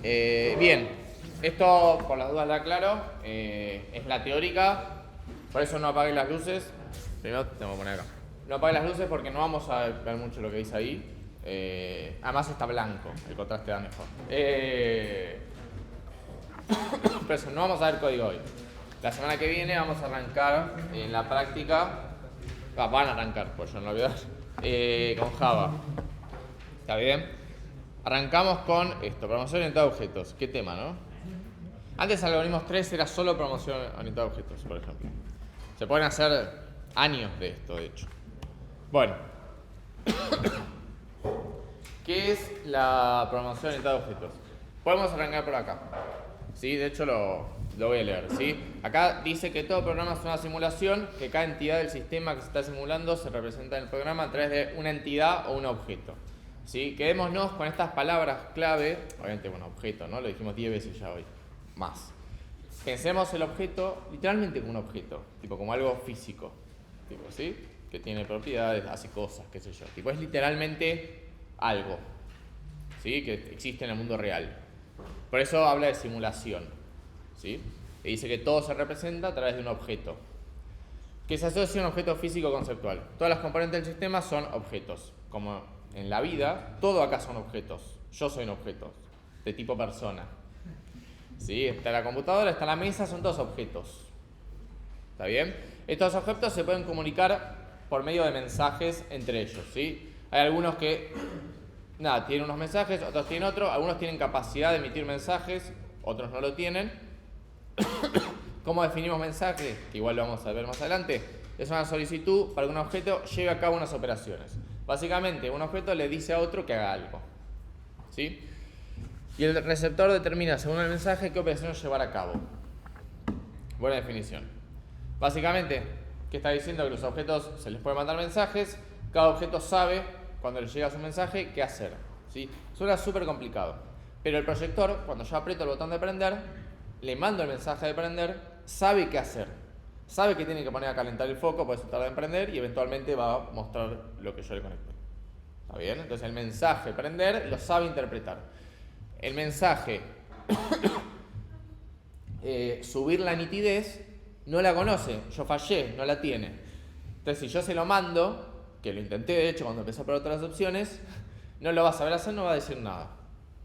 Bien, esto por las dudas la aclaro, es la teórica, por eso no apagues las luces. Primero tengo que poner acá. No apagues las luces porque no vamos a ver mucho lo que dice ahí. Además está blanco, el contraste da mejor. Pero eso, no vamos a ver código hoy. La semana que viene vamos a arrancar en la práctica. Van a arrancar, pues yo no lo voy a dar. Con Java. ¿Está bien? Arrancamos con esto, programación orientada a objetos. ¿Qué tema, no? Antes algoritmos 3 era solo programación orientada a objetos, por ejemplo. Se pueden hacer años de esto, de hecho. Bueno. ¿Qué es la programación orientada a objetos? Podemos arrancar por acá. ¿Sí? De hecho lo voy a leer. ¿Sí? Acá dice que todo programa es una simulación, que cada entidad del sistema que se está simulando se representa en el programa a través de una entidad o un objeto. ¿Sí? Quedémonos con estas palabras clave, obviamente un objeto, ¿no? Lo dijimos 10 veces ya hoy, más. Pensemos el objeto literalmente como un objeto, tipo como algo físico, tipo, ¿sí? Que tiene propiedades, hace cosas, qué sé yo. Tipo, es literalmente algo, ¿sí? Que existe en el mundo real. Por eso habla de simulación, ¿sí? Y dice que todo se representa a través de un objeto, que se asocia a un objeto físico conceptual. Todas las componentes del sistema son objetos, como en la vida, todo acá son objetos. Yo soy un objeto, de tipo persona. ¿Sí? Está la computadora, está la mesa, son todos objetos. ¿Está bien? Estos objetos se pueden comunicar por medio de mensajes entre ellos. ¿Sí? Hay algunos que, tienen unos mensajes, otros tienen otros. Algunos tienen capacidad de emitir mensajes, otros no lo tienen. ¿Cómo definimos mensaje? Que igual lo vamos a ver más adelante. Es una solicitud para que un objeto lleve a cabo unas operaciones. Básicamente, un objeto le dice a otro que haga algo. ¿Sí? Y el receptor determina, según el mensaje, qué operación llevar a cabo. Buena definición. Básicamente, ¿qué está diciendo? Que los objetos se les puede mandar mensajes. Cada objeto sabe, cuando le llega su mensaje, qué hacer. ¿Sí? Suena súper complicado. Pero el proyector, cuando yo aprieto el botón de prender, le mando el mensaje de prender, sabe qué hacer. Sabe que tiene que poner a calentar el foco, por eso tarda en prender y eventualmente va a mostrar lo que yo le conecto. ¿Está bien? Entonces el mensaje prender lo sabe interpretar. El mensaje subir la nitidez no la conoce. Yo fallé, no la tiene. Entonces si yo se lo mando, que lo intenté de hecho cuando empecé a probar otras opciones, no lo va a saber hacer, no va a decir nada.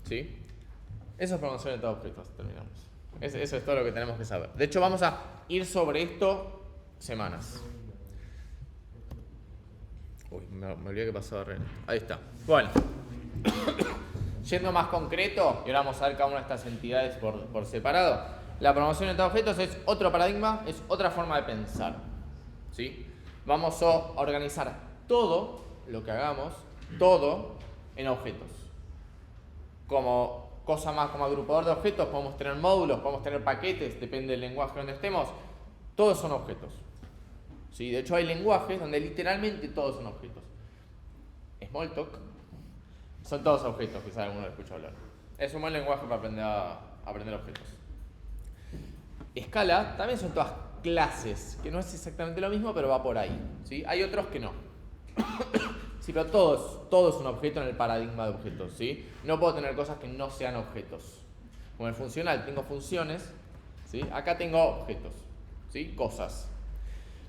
¿Sí? Eso es programación de todos objetos. Terminamos. Eso es todo lo que tenemos que saber. De hecho, vamos a ir sobre esto semanas. Uy, me olvidé que pasaba re. Ahí está. Bueno. Yendo más concreto, y ahora vamos a ver cada una de estas entidades por separado. La programación de todos objetos es otro paradigma, es otra forma de pensar. ¿Sí? Vamos a organizar todo lo que hagamos, todo en objetos. Como cosa más como agrupador de objetos, podemos tener módulos, podemos tener paquetes, depende del lenguaje donde estemos. Todos son objetos. ¿Sí? De hecho, hay lenguajes donde literalmente todos son objetos. Smalltalk son todos objetos, quizás alguno lo escucha hablar. Es un buen lenguaje para aprender objetos. Scala también son todas clases, que no es exactamente lo mismo, pero va por ahí. ¿Sí? Hay otros que no. Sí, pero todo es un objeto en el paradigma de objetos, ¿sí? No puedo tener cosas que no sean objetos. Como el funcional, tengo funciones, ¿sí? Acá tengo objetos, ¿sí? Cosas.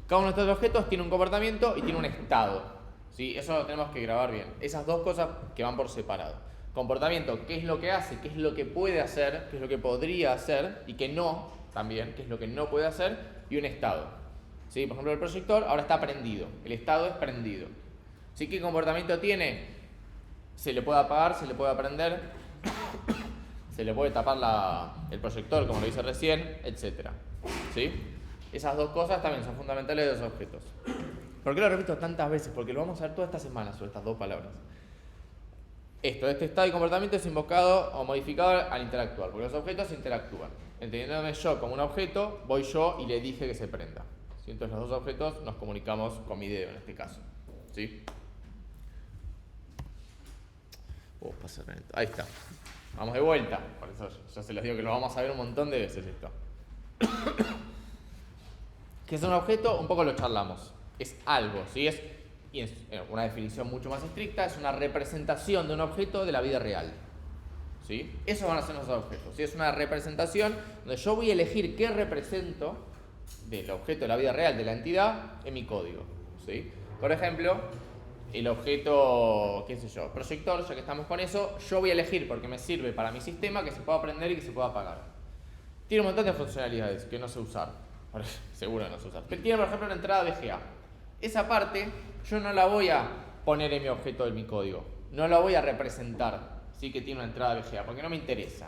Cada uno de estos objetos tiene un comportamiento y tiene un estado, ¿sí? Eso lo tenemos que grabar bien. Esas dos cosas que van por separado. Comportamiento, qué es lo que hace, qué es lo que puede hacer, qué es lo que podría hacer y que no, también, qué es lo que no puede hacer, y un estado. ¿Sí? Por ejemplo, el proyector ahora está prendido, el estado es prendido. ¿Sí? ¿Qué comportamiento tiene? Se le puede apagar, se le puede prender, se le puede tapar el proyector, como lo hice recién, etc. ¿Sí? Esas dos cosas también son fundamentales de los objetos. ¿Por qué lo repito tantas veces? Porque lo vamos a ver toda esta semana sobre estas dos palabras. Este estado y comportamiento es invocado o modificado al interactuar, porque los objetos interactúan. Entendiéndome yo como un objeto, voy yo y le dije que se prenda. ¿Sí? Entonces los dos objetos nos comunicamos con mi dedo en este caso. ¿Sí? Ahí está. Vamos de vuelta. Por eso ya se les digo que lo vamos a ver un montón de veces esto. ¿Qué es un objeto? Un poco lo charlamos. Es algo, ¿sí? Es una definición mucho más estricta, es una representación de un objeto de la vida real. ¿sí? Esos van a ser nuestros objetos, ¿sí? Es una representación donde yo voy a elegir qué represento del objeto de la vida real, de la entidad, en mi código, ¿sí? Por ejemplo, el objeto, qué sé yo, proyector, ya que estamos con eso, yo voy a elegir porque me sirve para mi sistema que se pueda prender y que se pueda apagar. Tiene un montón de funcionalidades que no sé usar, seguro no sé usar. Pero tiene, por ejemplo, una entrada VGA. Esa parte yo no la voy a poner en mi objeto de mi código, no la voy a representar, ¿sí? Que tiene una entrada VGA, porque no me interesa,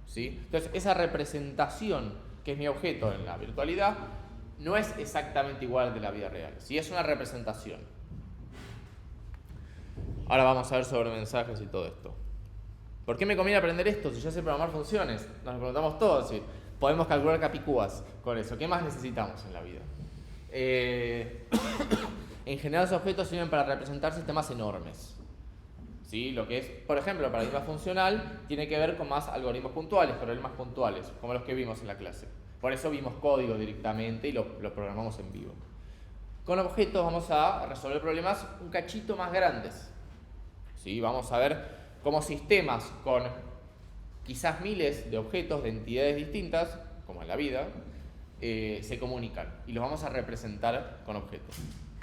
¿sí? Entonces, esa representación que es mi objeto en la virtualidad no es exactamente igual de la vida real, ¿sí? Es una representación. Ahora vamos a ver sobre mensajes y todo esto. ¿Por qué me conviene aprender esto si yo sé programar funciones? Nos lo preguntamos todos, si podemos calcular capicúas con eso. ¿Qué más necesitamos en la vida? En general los objetos sirven para representar sistemas enormes, ¿sí? Lo que es, por ejemplo, el paradigma funcional tiene que ver con más algoritmos puntuales, problemas puntuales, como los que vimos en la clase. Por eso vimos código directamente y lo programamos en vivo. Con objetos vamos a resolver problemas un cachito más grandes, ¿sí? Vamos a ver cómo sistemas con quizás miles de objetos de entidades distintas, como en la vida, se comunican y los vamos a representar con objetos,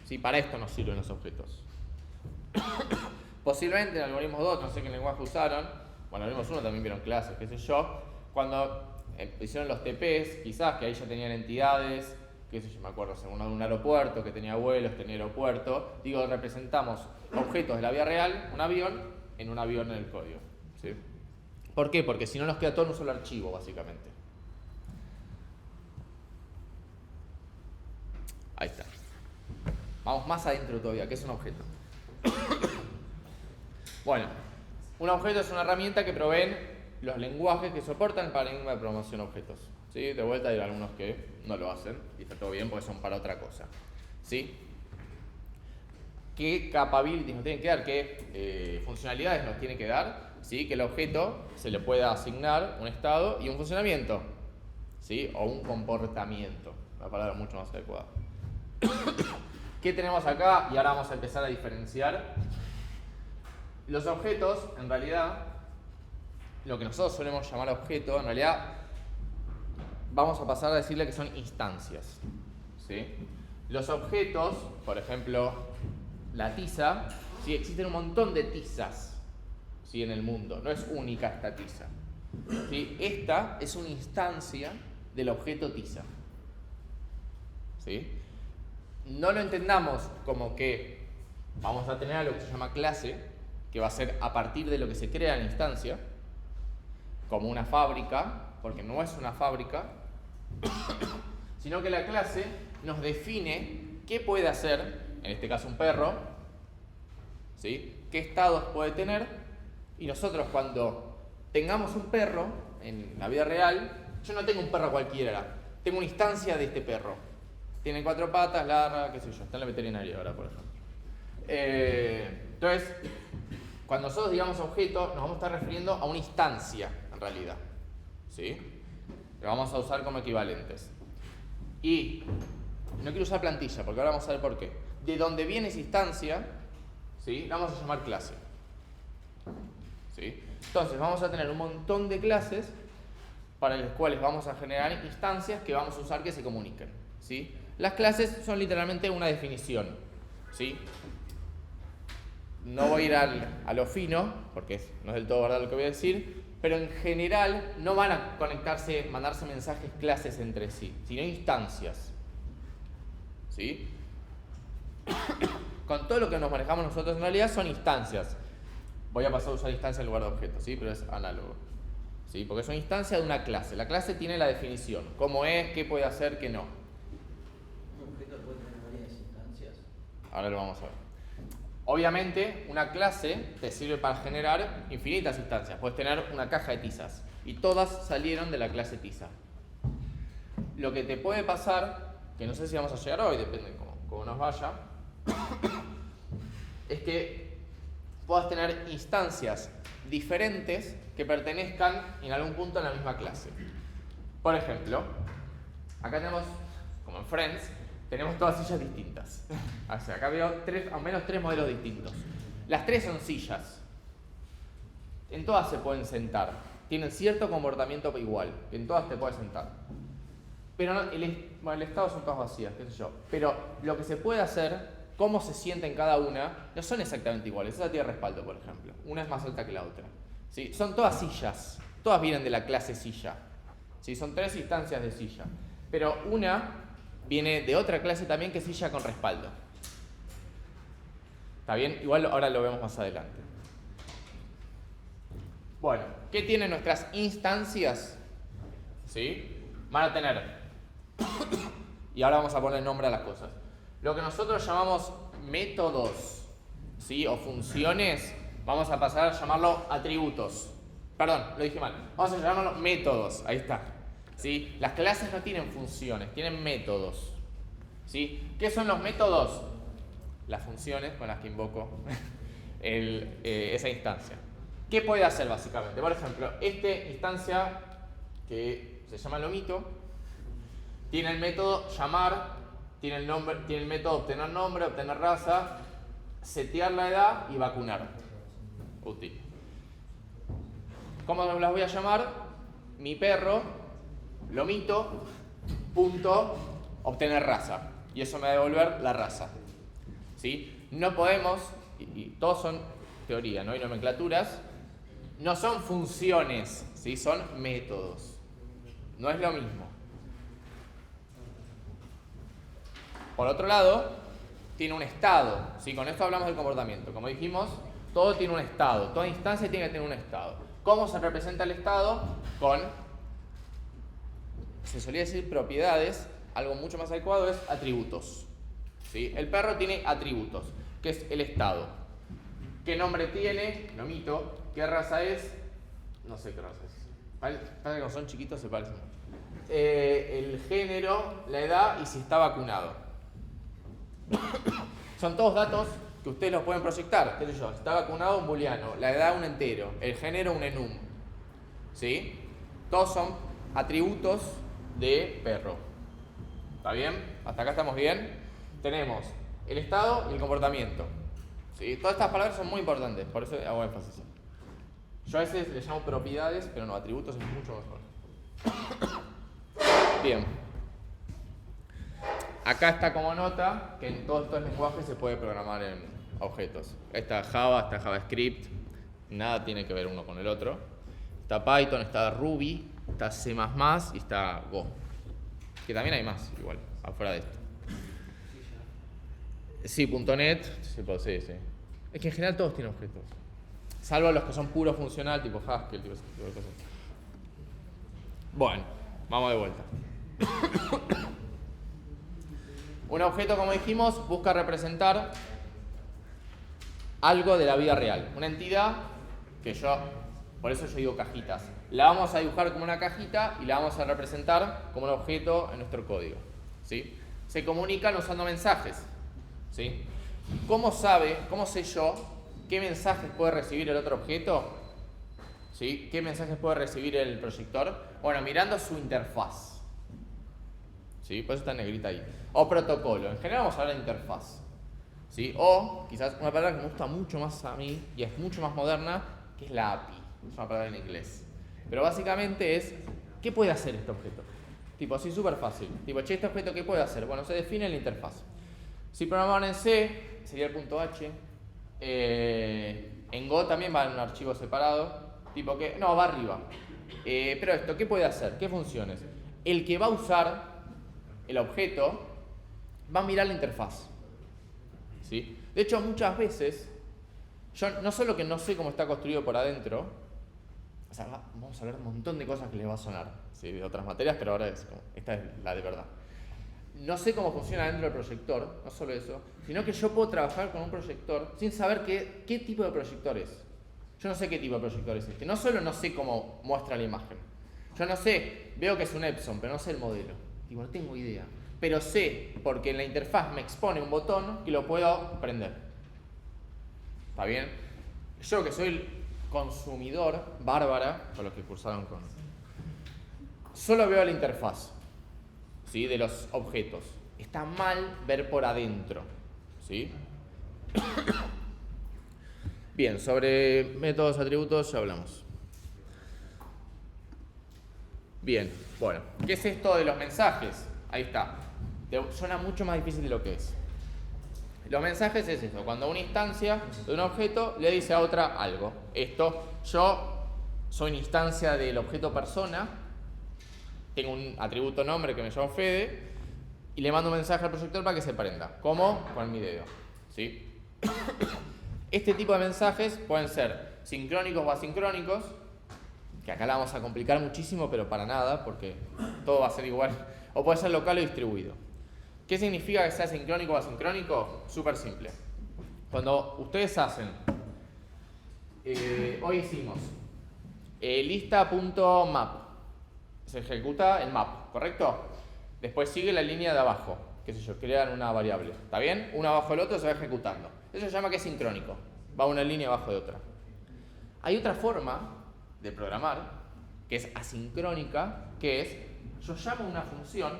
¿sí? Para esto nos sirven los objetos. Posiblemente en algoritmos 2, no sé qué lenguaje usaron, bueno, en algoritmos 1 también vieron clases, qué sé yo, cuando hicieron los TPs, quizás que ahí ya tenían entidades, qué sé yo, me acuerdo, según un aeropuerto que tenía vuelos, tenía aeropuerto, digo, representamos objetos de la vida real, un avión en el código, ¿sí? ¿Por qué? Porque si no nos queda todo en un solo archivo, básicamente. Ahí está. Vamos más adentro todavía, ¿qué es un objeto? Bueno, un objeto es una herramienta que proveen los lenguajes que soportan el paradigma de programación de objetos, ¿sí? De vuelta hay algunos que no lo hacen y está todo bien porque son para otra cosa, ¿sí? ¿Qué capabilities nos tienen que dar? ¿Qué funcionalidades nos tiene que dar? ¿Sí? Que el objeto se le pueda asignar un estado y un funcionamiento, ¿sí? O un comportamiento, una palabra mucho más adecuada. ¿Qué tenemos acá? Y ahora vamos a empezar a diferenciar. Los objetos, en realidad, lo que nosotros solemos llamar objeto, en realidad vamos a pasar a decirle que son instancias, ¿sí? Los objetos, por ejemplo, la tiza, ¿sí? Existen un montón de tizas, ¿sí? En el mundo, no es única esta tiza, ¿sí? Esta es una instancia del objeto tiza, ¿sí? No lo entendamos como que vamos a tener a lo que se llama clase, que va a ser a partir de lo que se crea en la instancia, como una fábrica, porque no es una fábrica, sino que la clase nos define qué puede hacer, en este caso un perro, ¿sí? Qué estados puede tener, y nosotros cuando tengamos un perro en la vida real, yo no tengo un perro cualquiera, tengo una instancia de este perro. Tiene 4 patas, larga, qué sé yo, está en la veterinaria ahora, por ejemplo. Entonces, cuando nosotros digamos objeto, nos vamos a estar refiriendo a una instancia, en realidad, ¿sí? Lo vamos a usar como equivalentes. Y no quiero usar plantilla, porque ahora vamos a ver por qué. De donde viene esa instancia, ¿sí? La vamos a llamar clase, ¿sí? Entonces, vamos a tener un montón de clases para las cuales vamos a generar instancias que vamos a usar que se comuniquen, ¿sí? Las clases son literalmente una definición, ¿sí? No voy a ir a lo fino, porque no es del todo verdad lo que voy a decir, pero en general no van a conectarse, mandarse mensajes clases entre sí, sino instancias, ¿sí? Con todo lo que nos manejamos nosotros en realidad son instancias. Voy a pasar a usar instancia en lugar de objeto, ¿sí? Pero es análogo, ¿sí? Porque es una instancia de una clase. La clase tiene la definición, cómo es, qué puede hacer, qué no. ¿Un objeto puede tener varias instancias? Ahora lo vamos a ver. Obviamente, una clase te sirve para generar infinitas instancias. Puedes tener una caja de tizas y todas salieron de la clase tiza. Lo que te puede pasar, que no sé si vamos a llegar hoy, depende de cómo nos vaya, es que puedas tener instancias diferentes que pertenezcan en algún punto a la misma clase. Por ejemplo, acá tenemos, como en Friends, tenemos todas sillas distintas. O sea, acá veo al menos 3 modelos distintos. Las 3 son sillas, en todas se pueden sentar. Tienen cierto comportamiento igual. En todas te puedes sentar. Pero no, el estado son todas vacías, qué sé yo. Pero lo que se puede hacer, cómo se sienta en cada una, no son exactamente iguales. Esa tiene respaldo, por ejemplo. Una es más alta que la otra. ¿Sí? Son todas sillas. Todas vienen de la clase silla. ¿Sí? Son 3 instancias de silla. Pero una viene de otra clase también, que es silla con respaldo. ¿Está bien? Igual ahora lo vemos más adelante. Bueno, ¿qué tienen nuestras instancias? ¿Sí? Van a tener, y ahora vamos a poner nombre a las cosas, lo que nosotros llamamos métodos, ¿sí? O funciones, vamos a pasar a llamarlo atributos. Perdón, lo dije mal. Vamos a llamarlo métodos, ahí está. ¿Sí? Las clases no tienen funciones, tienen métodos. ¿Sí? ¿Qué son los métodos? Las funciones con las que invoco esa instancia. ¿Qué puede hacer básicamente? Por ejemplo, esta instancia que se llama lomito tiene el método llamar, tiene el método obtener nombre, obtener raza, setear la edad y vacunar. Útil. ¿Cómo las voy a llamar? Mi perro, lomito, punto, obtener raza. Y eso me va a devolver la raza. ¿Sí? No podemos, y todos son teoría, ¿no? Y nomenclaturas, no son funciones, ¿sí? Son métodos. No es lo mismo. Por otro lado, tiene un estado, ¿sí? Con esto hablamos del comportamiento. Como dijimos, todo tiene un estado, toda instancia tiene que tener un estado. ¿Cómo se representa el estado? Con, se solía decir propiedades, algo mucho más adecuado es atributos. ¿Sí? El perro tiene atributos, que es el estado. ¿Qué nombre tiene? Lomito. ¿Qué raza es? No sé qué raza es. Pasa que cuando son chiquitos se parecen. El género, la edad y si está vacunado. Son todos datos que ustedes los pueden proyectar. ¿Qué sé yo? Está vacunado un booleano, la edad un entero, el género un enum. ¿Sí? Todos son atributos de perro. ¿Está bien? ¿Hasta acá estamos bien? Tenemos el estado y el comportamiento. ¿Sí? Todas estas palabras son muy importantes, por eso hago énfasis. Yo a veces les llamo propiedades, pero no, atributos es mucho mejor. Bien. Acá está como nota que en todos estos lenguajes se puede programar en objetos. Está Java, está JavaScript, nada tiene que ver uno con el otro. Está Python, está Ruby, está C++ y está Go. Que también hay más, igual, afuera de esto. Sí, .NET, sí. Es que en general todos tienen objetos. Salvo los que son puros funcional, tipo Haskell, tipo ese tipo de cosas. Bueno, vamos de vuelta. Un objeto, como dijimos, busca representar algo de la vida real. Una entidad que por eso yo digo cajitas. La vamos a dibujar como una cajita y la vamos a representar como un objeto en nuestro código. ¿Sí? Se comunican usando mensajes. ¿Sí? ¿Cómo sé yo qué mensajes puede recibir el otro objeto? ¿Sí? ¿Qué mensajes puede recibir el proyector? Bueno, mirando su interfaz. ¿Sí? Por eso está en negrita ahí. O protocolo. En general vamos a hablar de interfaz. ¿Sí? O quizás una palabra que me gusta mucho más a mí y es mucho más moderna, que es la API. Es una palabra en inglés. Pero básicamente es, ¿qué puede hacer este objeto? Tipo, así súper fácil. Tipo, ¿este objeto qué puede hacer? Bueno, se define en la interfaz. Si programaban en C, sería el .h. En Go también va en un archivo separado. Tipo que, no, va arriba. Pero esto, ¿qué puede hacer? ¿Qué funciones? El que va a usar el objeto va a mirar la interfaz. ¿Sí? De hecho, muchas veces, yo no solo que no sé cómo está construido por adentro, o sea, vamos a hablar de un montón de cosas que les va a sonar, ¿sí? De otras materias, pero ahora esta es la de verdad. No sé cómo funciona dentro del proyector, no solo eso, sino que yo puedo trabajar con un proyector sin saber qué tipo de proyector es. Yo no sé qué tipo de proyector es este. No solo no sé cómo muestra la imagen. Yo no sé, veo que es un Epson, pero no sé el modelo. Digo, no tengo idea. Pero sé, porque en la interfaz me expone un botón que lo puedo prender. ¿Está bien? Yo que soy el consumidor, Bárbara, con los que cursaron con... Solo veo la interfaz, ¿sí? De los objetos. Está mal ver por adentro, ¿sí? Bien, sobre métodos, atributos ya hablamos. Bien, bueno, ¿qué es esto de los mensajes? Ahí está. Suena mucho más difícil de lo que es. Los mensajes es esto, cuando una instancia de un objeto le dice a otra algo. Esto, yo soy una instancia del objeto persona, tengo un atributo nombre que me llamo Fede, y le mando un mensaje al proyector para que se prenda. ¿Cómo? Con mi dedo. ¿Sí? Este tipo de mensajes pueden ser sincrónicos o asincrónicos, que acá la vamos a complicar muchísimo, pero para nada, porque todo va a ser igual. O puede ser local o distribuido. ¿Qué significa que sea sincrónico o asincrónico? Súper simple. Cuando ustedes hacen, hoy hicimos lista.map, se ejecuta el map, ¿correcto? Después sigue la línea de abajo, qué sé yo, crean una variable, ¿está bien? Uno abajo del otro se va ejecutando. Eso se llama que es sincrónico, va una línea abajo de otra. Hay otra forma de programar, que es asincrónica, que es, yo llamo una función,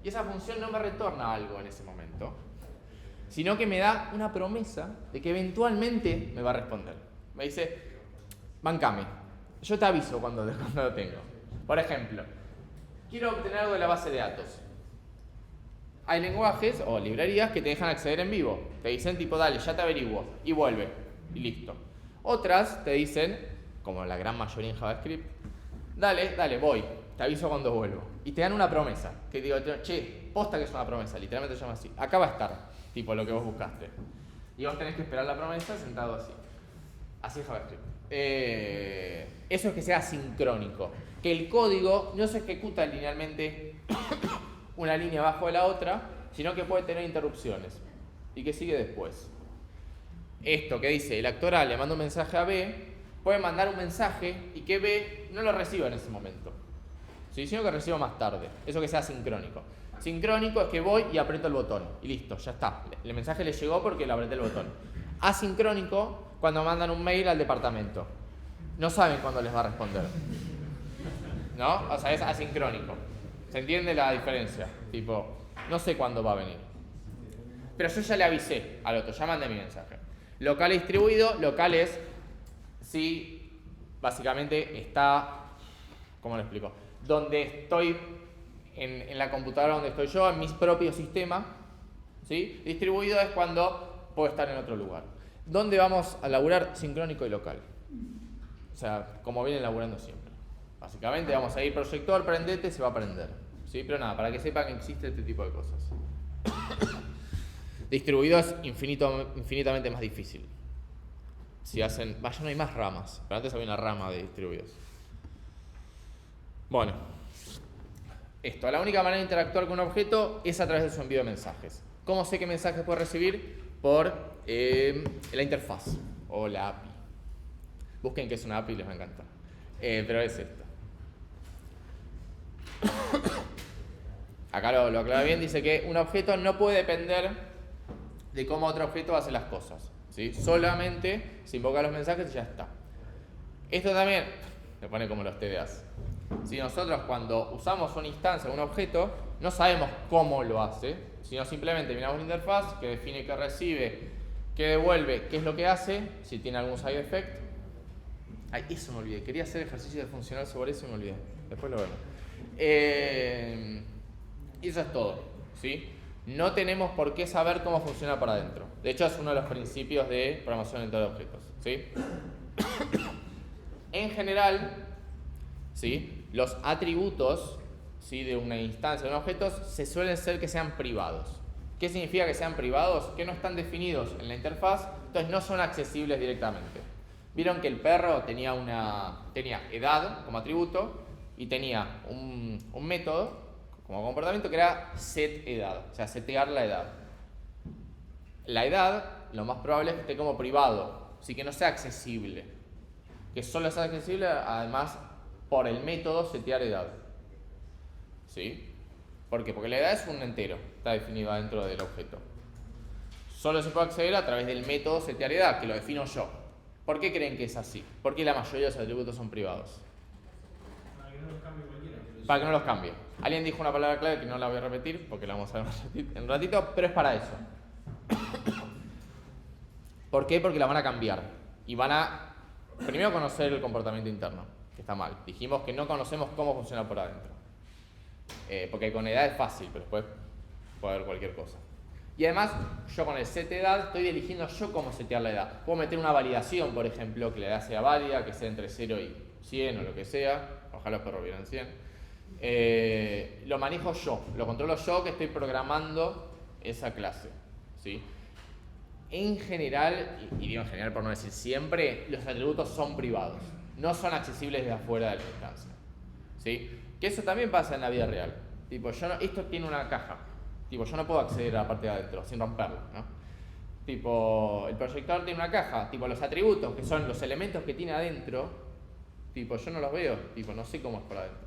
y esa función no me retorna algo en ese momento, sino que me da una promesa de que eventualmente me va a responder. Me dice, bancame, yo te aviso cuando lo tengo. Por ejemplo, quiero obtener algo de la base de datos. Hay lenguajes o librerías que te dejan acceder en vivo. Te dicen tipo, dale, ya te averiguo, y vuelve, y listo. Otras te dicen, como la gran mayoría en JavaScript, dale, voy, te aviso cuando vuelvo. Y te dan una promesa, que digo, che, posta que es una promesa, literalmente se llama así. Acá va a estar, tipo lo que vos buscaste. Y vos tenés que esperar la promesa sentado así. Así es JavaScript. Eso es que sea sincrónico. Que el código no se ejecuta linealmente una línea abajo de la otra, sino que puede tener interrupciones. Y que sigue después. Esto que dice, el actor A le manda un mensaje a B, puede mandar un mensaje y que B no lo reciba en ese momento, ¿sí? Sino que reciba más tarde. Eso que sea sincrónico. Sincrónico es que voy y aprieto el botón y listo, ya está. El mensaje le llegó porque le apreté el botón. Asincrónico, cuando mandan un mail al departamento. No saben cuándo les va a responder, ¿no? O sea, es asincrónico. ¿Se entiende la diferencia? Tipo, no sé cuándo va a venir. Pero yo ya le avisé al otro, ya mandé mi mensaje. Local y distribuido, local es si básicamente está, ¿cómo lo explico? Donde estoy, en la computadora donde estoy yo, en mi propio sistema, ¿sí? Distribuido es cuando puedo estar en otro lugar. ¿Dónde vamos a laburar? Sincrónico y local. O sea, como vienen laburando siempre. Básicamente vamos a ir proyector, prendete, se va a prender, ¿sí? Pero nada, para que sepan que existe este tipo de cosas. Distribuido es infinitamente más difícil. Si hacen, ya no hay más ramas, pero antes había una rama de distribuidos. Bueno, la única manera de interactuar con un objeto es a través de su envío de mensajes. ¿Cómo sé qué mensajes puedo recibir? Por la interfaz o la API. Busquen qué es una API y les va a encantar. Pero es esto. Acá lo aclara bien, dice que un objeto no puede depender de cómo otro objeto hace las cosas, ¿sí? Solamente se invoca los mensajes y ya está. Esto también me pone como los TDAs. Si nosotros cuando usamos una instancia, un objeto, no sabemos cómo lo hace, sino simplemente miramos la interfaz que define qué recibe, qué devuelve, qué es lo que hace, si tiene algún side effect. Ay, eso me olvidé. Quería hacer ejercicio de funcional sobre eso y me olvidé. Después lo vemos. Y eso es todo, ¿sí? No tenemos por qué saber cómo funciona para adentro. De hecho, es uno de los principios de programación orientada a objetos, ¿sí? En general, ¿sí? Los atributos, ¿sí? De una instancia, de un objeto, se suelen ser que sean privados. ¿Qué significa que sean privados? Que no están definidos en la interfaz, entonces no son accesibles directamente. Vieron que el perro tenía edad como atributo y tenía un método como comportamiento que era setEdad, o sea, setear la edad. La edad, lo más probable es que esté como privado, así que no sea accesible. Que solo sea accesible, además, por el método setear edad. ¿Sí? ¿Por qué? Porque la edad es un entero, está definido dentro del objeto. Solo se puede acceder a través del método setear edad, que lo defino yo. ¿Por qué creen que es así? ¿Por qué la mayoría de los atributos son privados? Para que no los cambie cualquiera. Para que no los cambie. Alguien dijo una palabra clave que no la voy a repetir porque la vamos a ver en un ratito, pero es para eso. ¿Por qué? Porque la van a cambiar. y van a primero conocer el comportamiento interno, que está mal. Dijimos que no conocemos cómo funciona por adentro. Porque con edad es fácil, pero después puede haber cualquier cosa. Y además, yo con el set de edad estoy eligiendo yo cómo setear la edad. Puedo meter una validación, por ejemplo, que la edad sea válida, que sea entre 0 y 100 o lo que sea. Ojalá los perros vieran 100. Lo manejo yo, lo controlo yo, que estoy programando esa clase, ¿sí? En general, y digo en general por no decir siempre, los atributos son privados. No son accesibles desde afuera de la instancia, ¿sí? Que eso también pasa en la vida real. Tipo, esto tiene una caja. Tipo, yo no puedo acceder a la parte de adentro sin romperla, ¿no? Tipo, el proyector tiene una caja. Tipo, los atributos, que son los elementos que tiene adentro, tipo, yo no los veo. Tipo, no sé cómo es por adentro.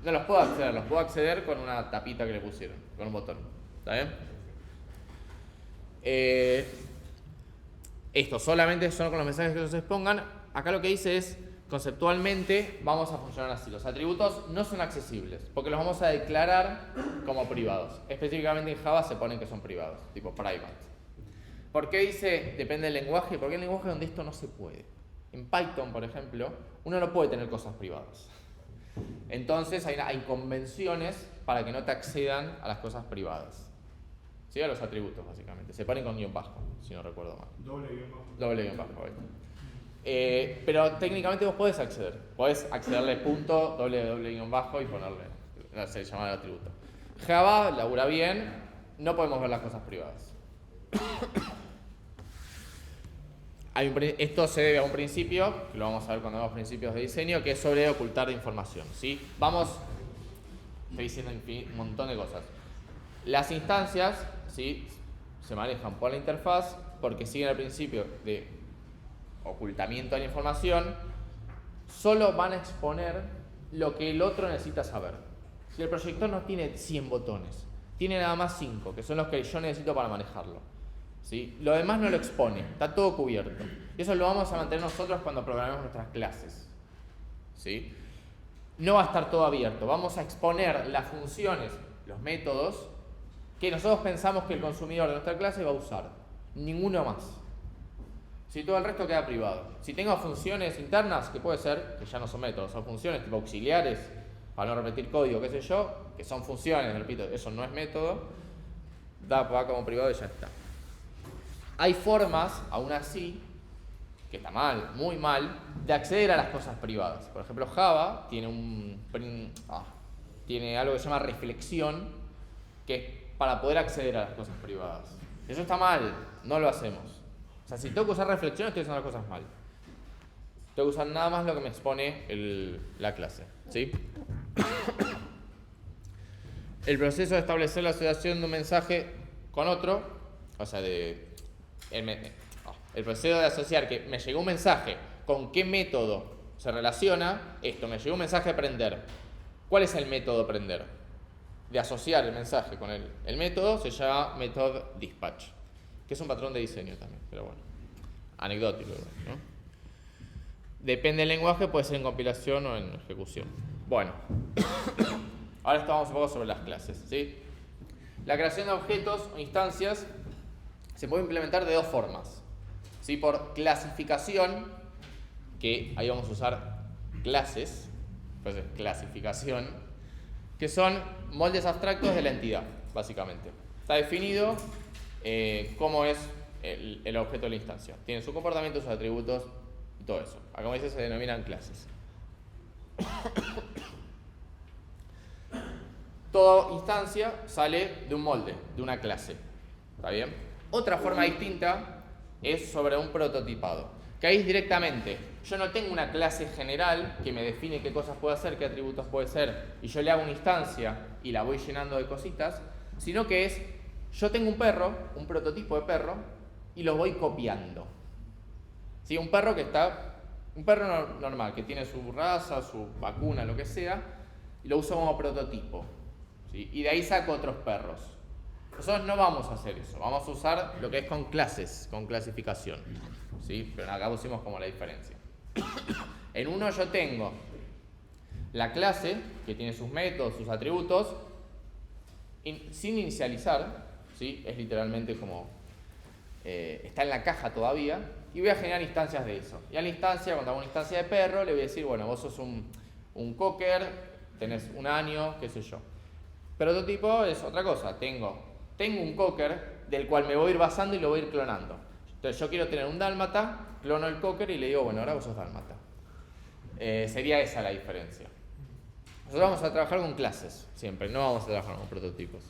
No los puedo acceder con una tapita que le pusieron, con un botón. ¿Está bien? Esto solamente son con los mensajes que se expongan. Acá lo que dice es, conceptualmente vamos a funcionar así. Los atributos no son accesibles porque los vamos a declarar como privados. Específicamente en Java se ponen que son privados, tipo private. ¿Por qué dice depende del lenguaje? Porque hay lenguajes donde esto no se puede. En Python, por ejemplo, uno no puede tener cosas privadas. Entonces hay convenciones para que no te accedan a las cosas privadas. ¿Sí? A los atributos, básicamente. Se ponen con guión bajo, si no recuerdo mal. Doble guión bajo. Pero técnicamente vos podés acceder. Podés accederle punto, doble guión bajo y ponerle, se llama el atributo. Java labura bien, no podemos ver las cosas privadas. Esto se debe a un principio, que lo vamos a ver cuando hagamos principios de diseño, que es sobre ocultar información, ¿sí? Estoy diciendo un montón de cosas. Las instancias, ¿sí?, se manejan por la interfaz porque siguen el principio de ocultamiento de la información. Solo van a exponer lo que el otro necesita saber. Si el proyector no tiene 100 botones, tiene nada más 5, que son los que yo necesito para manejarlo, ¿sí? Lo demás no lo expone, está todo cubierto. Y eso lo vamos a mantener nosotros cuando programemos nuestras clases, ¿sí? No va a estar todo abierto, vamos a exponer las funciones, los métodos, que nosotros pensamos que el consumidor de nuestra clase va a usar. Ninguno más. Si todo el resto queda privado. Si tengo funciones internas, que puede ser, que ya no son métodos, son funciones tipo auxiliares, para no repetir código, qué sé yo, que son funciones, repito, eso no es método, va como privado y ya está. Hay formas, aún así, que está mal, muy mal, de acceder a las cosas privadas. Por ejemplo, Java tiene tiene algo que se llama reflexión, que es para poder acceder a las cosas privadas. Eso está mal, no lo hacemos. O sea, si tengo que usar reflexión, estoy haciendo las cosas mal. Tengo que usar nada más lo que me expone la clase, ¿sí? El proceso de establecer la asociación de un mensaje con otro, o sea, el proceso de asociar que me llegó un mensaje con qué método se relaciona, me llegó un mensaje prender. ¿Cuál es el método prender? De asociar el mensaje con el método se llama method dispatch, que es un patrón de diseño también, pero bueno, anecdótico, ¿no? Depende del lenguaje, puede ser en compilación o en ejecución. Bueno, ahora estamos un poco sobre las clases, ¿sí? La creación de objetos o instancias se puede implementar de dos formas, ¿sí? Por clasificación, que ahí vamos a usar clases, pues es clasificación, que son moldes abstractos de la entidad, básicamente. Está definido cómo es el objeto de la instancia. Tiene su comportamiento, sus atributos y todo eso. Acá, como dice, se denominan clases. Toda instancia sale de un molde, de una clase. ¿Está bien? Otra forma distinta es sobre un prototipado, que ahí es directamente, yo no tengo una clase general que me define qué cosas puedo hacer, qué atributos puede ser, y yo le hago una instancia y la voy llenando de cositas, sino que es, yo tengo un perro, un prototipo de perro, y lo voy copiando. ¿Sí? Un perro normal, que tiene su raza, su vacuna, lo que sea, y lo uso como prototipo, ¿sí? Y de ahí saco otros perros. Nosotros no vamos a hacer eso, vamos a usar lo que es con clases, con clasificación, ¿sí? Pero acá pusimos como la diferencia. En uno yo tengo la clase, que tiene sus métodos, sus atributos, sin inicializar, ¿sí? Es literalmente como, está en la caja todavía, y voy a generar instancias de eso. Y a la instancia, cuando hago una instancia de perro, le voy a decir, bueno, vos sos un cocker, tenés un año, qué sé yo. Prototipo es otra cosa, tengo un cocker del cual me voy a ir basando y lo voy a ir clonando. Entonces yo quiero tener un dálmata, clono el cocker y le digo, bueno, ahora vos sos dálmata. Sería esa la diferencia. Nosotros vamos a trabajar con clases, siempre, no vamos a trabajar con prototipos.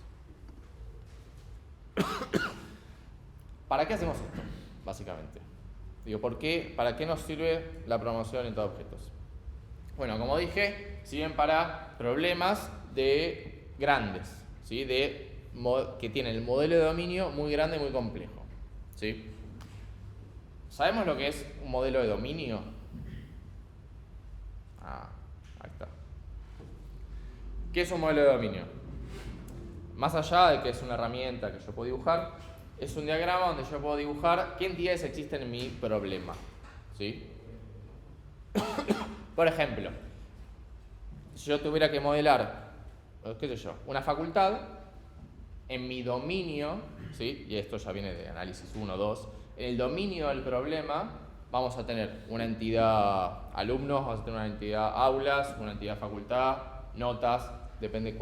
¿Para qué hacemos esto, básicamente? Digo, ¿para qué nos sirve la programación orientada a objetos? Bueno, como dije, sirven para problemas grandes, ¿sí? Que tienen el modelo de dominio muy grande y muy complejo, ¿sí? ¿Sabemos lo que es un modelo de dominio? Ahí está. ¿Qué es un modelo de dominio? Más allá de que es una herramienta que yo puedo dibujar, es un diagrama donde yo puedo dibujar qué entidades existen en mi problema, ¿sí? Por ejemplo, si yo tuviera que modelar, qué sé yo, una facultad, en mi dominio, ¿sí? Y esto ya viene de análisis 1, 2, en el dominio del problema vamos a tener una entidad alumnos, vamos a tener una entidad aulas, una entidad facultad, notas, depende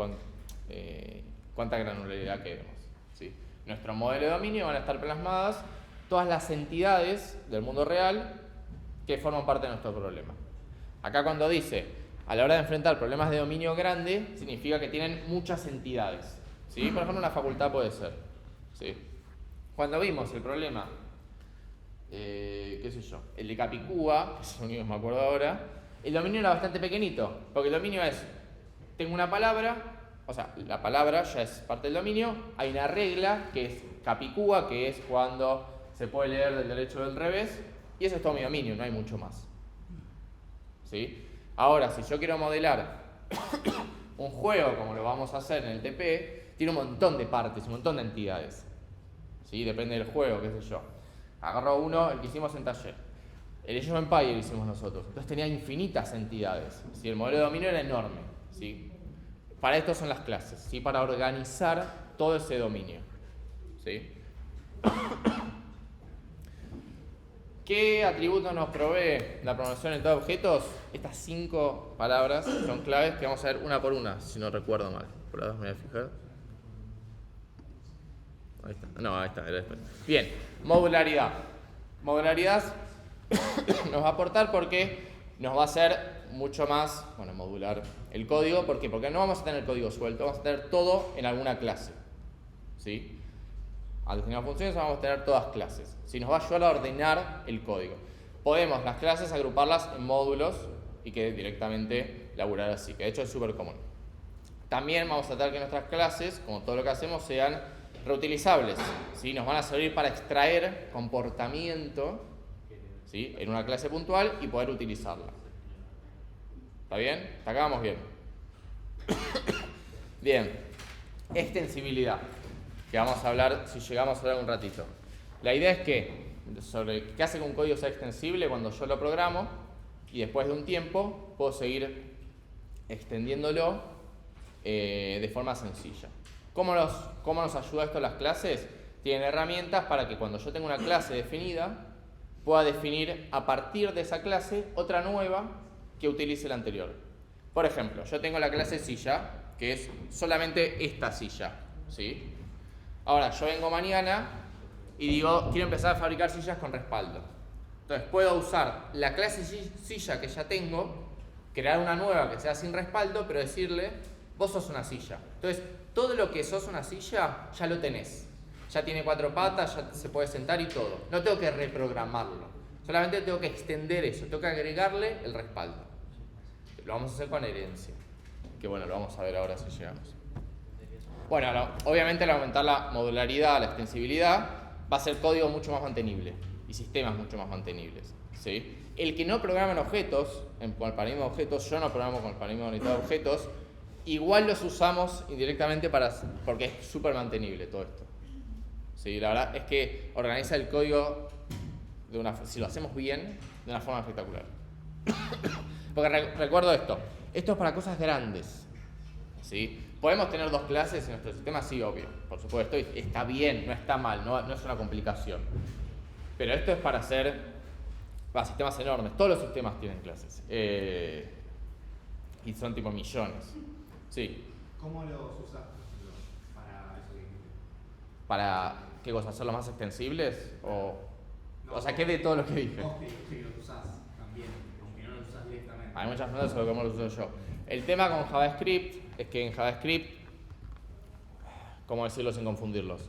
cuánta granularidad queremos, ¿sí? Nuestro modelo de dominio van a estar plasmadas todas las entidades del mundo real que forman parte de nuestro problema. Acá cuando dice, a la hora de enfrentar problemas de dominio grande, significa que tienen muchas entidades, ¿sí? Por ejemplo, una facultad puede ser, ¿sí? Cuando vimos el problema, qué sé yo, el de Capicúa, que es lo único que me acuerdo ahora, el dominio era bastante pequeñito, porque el dominio es, tengo una palabra, o sea, la palabra ya es parte del dominio, hay una regla que es Capicúa, que es cuando se puede leer del derecho o del revés, y eso es todo mi dominio, no hay mucho más, ¿sí? Ahora, si yo quiero modelar un juego como lo vamos a hacer en el TP, tiene un montón de partes, un montón de entidades, ¿sí? Depende del juego, qué sé yo. Agarro uno, el que hicimos en taller. El Age of Empires hicimos nosotros. Entonces tenía infinitas entidades, ¿sí? El modelo de dominio era enorme, ¿sí? Para esto son las clases, ¿sí? Para organizar todo ese dominio, ¿sí? ¿Qué atributos nos provee la programación orientada a objetos? Estas 5 palabras son claves que vamos a ver una por una, si no recuerdo mal. Por ahora me voy a fijar. Ahí está. No, ahí está, era después. Bien, modularidad. Modularidad nos va a aportar porque nos va a hacer mucho más, modular el código. ¿Por qué? Porque no vamos a tener código suelto, vamos a tener todo en alguna clase, ¿sí? Al definir funciones vamos a tener todas clases, ¿sí? Nos va a ayudar a ordenar el código. Podemos las clases agruparlas en módulos y que directamente laburar así, que de hecho es súper común. También vamos a tratar que nuestras clases, como todo lo que hacemos, sean reutilizables, ¿sí? Nos van a servir para extraer comportamiento, ¿sí? En una clase puntual y poder utilizarla. ¿Está bien? Hasta acá vamos bien. Bien. Extensibilidad, que vamos a hablar, si llegamos a hablar un ratito. La idea es que, sobre qué hace que un código sea extensible cuando yo lo programo y después de un tiempo puedo seguir extendiéndolo de forma sencilla. ¿Cómo nos ayuda esto las clases? Tienen herramientas para que cuando yo tenga una clase definida pueda definir a partir de esa clase otra nueva que utilice la anterior. Por ejemplo, yo tengo la clase silla, que es solamente esta silla, ¿sí? Ahora, yo vengo mañana y digo, quiero empezar a fabricar sillas con respaldo. Entonces, puedo usar la clase silla que ya tengo, crear una nueva que sea sin respaldo, pero decirle, vos sos una silla. Entonces, todo lo que sos una silla, ya lo tenés. Ya tiene 4 patas, ya se puede sentar y todo. No tengo que reprogramarlo. Solamente tengo que extender eso, tengo que agregarle el respaldo. Lo vamos a hacer con herencia. Que lo vamos a ver ahora si llegamos. Bueno, obviamente al aumentar la modularidad, la extensibilidad, va a ser código mucho más mantenible y sistemas mucho más mantenibles, ¿sí? El que no programa en objetos, con el paradigma de objetos, yo no programo con el paradigma orientado a objetos, igual los usamos indirectamente porque es súper mantenible todo esto, ¿sí? La verdad es que organiza el código, si lo hacemos bien, de una forma espectacular. Porque recuerdo esto es para cosas grandes, ¿sí? ¿Podemos tener 2 clases en nuestro sistema? Sí, obvio, por supuesto, está bien, no está mal, no es una complicación. Pero esto es para hacer sistemas enormes. Todos los sistemas tienen clases. Y son tipo millones. Sí. ¿Cómo los usás, por ejemplo, para eso que dijiste? ¿Para qué cosa? ¿Hacerlos más extensibles? No, O sea, ¿qué de todo lo que dije? Vos que los usás también, aunque no los usás directamente. Hay muchas preguntas sobre cómo lo uso yo. El tema con JavaScript es que en JavaScript, ¿cómo decirlo sin confundirlos?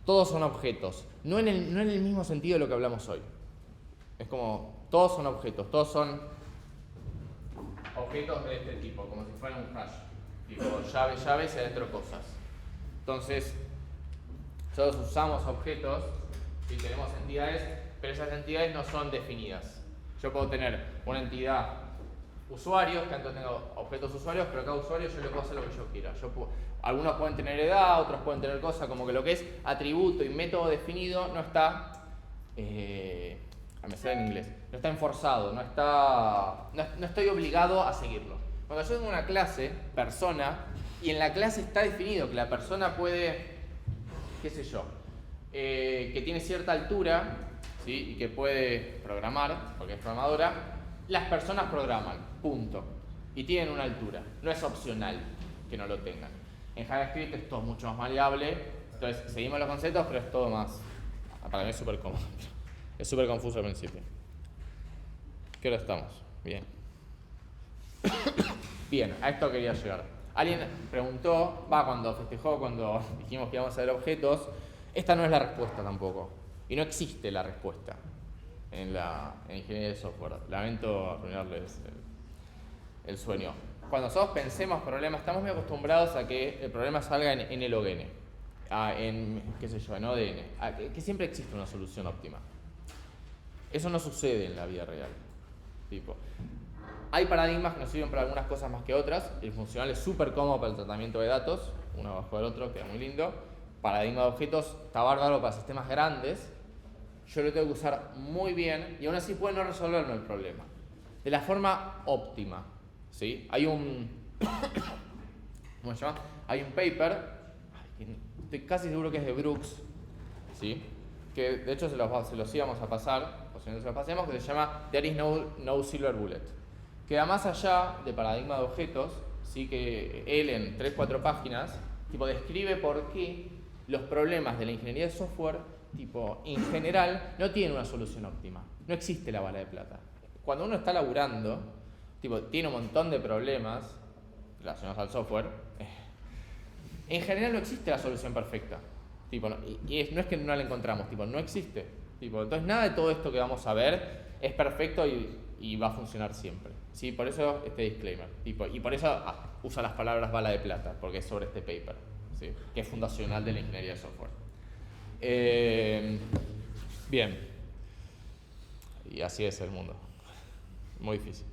Todos son objetos, no en el mismo sentido de lo que hablamos hoy. Es como, todos son objetos, todos son objetos de este tipo, como si fueran un hash. Tipo llaves y adentro cosas. Entonces, nosotros usamos objetos y tenemos entidades, pero esas entidades no son definidas. Yo puedo tener una entidad usuarios, que antes tengo objetos usuarios, pero cada usuario yo le puedo hacer lo que yo quiera. Algunos pueden tener edad, otros pueden tener cosas, como que lo que es atributo y método definido no está, me sale en inglés, no está enforzado, no estoy obligado a seguirlo. Cuando yo tengo una clase, persona, y en la clase está definido que la persona puede, qué sé yo, que tiene cierta altura, ¿sí? Y que puede programar, porque es programadora, las personas programan, punto. Y tienen una altura, no es opcional que no lo tengan. En JavaScript es todo mucho más maleable, entonces seguimos los conceptos, pero es todo más, para mí es súper cómodo. Es súper confuso al principio. ¿Qué hora estamos? Bien. Bien, a esto quería llegar. Alguien preguntó, cuando festejó, cuando dijimos que íbamos a ver objetos, esta no es la respuesta tampoco. Y no existe la respuesta en ingeniería de software. Lamento arruinarles el sueño. Cuando nosotros pensemos problemas, estamos muy acostumbrados a que el problema salga en el OGN, en ODN, que siempre existe una solución óptima. Eso no sucede en la vida real. Hay paradigmas que nos sirven para algunas cosas más que otras. El funcional es súper cómodo para el tratamiento de datos, uno abajo del otro, queda muy lindo. Paradigma de objetos está bárbaro para sistemas grandes. Yo lo tengo que usar muy bien y aún así puede no resolverme el problema. De la forma óptima. ¿Sí? Hay un ¿cómo se llama? Hay un paper, estoy casi seguro que es de Brooks, ¿sí? Que de hecho se los íbamos a pasar, o si no se los pasemos, que se llama There is no silver bullet. Que va más allá de paradigma de objetos, ¿sí? Que él en 3-4 páginas describe por qué los problemas de la ingeniería de software en general no tienen una solución óptima. No existe la bala de plata. Cuando uno está laburando, tiene un montón de problemas relacionados al software, en general no existe la solución perfecta. No es que no la encontramos, no existe. Entonces nada de todo esto que vamos a ver es perfecto y va a funcionar siempre. ¿Sí? Por eso este disclaimer. Y por eso usa las palabras bala de plata, porque es sobre este paper, ¿sí? Que es fundacional de la ingeniería de software. Bien. Y así es el mundo. Muy difícil.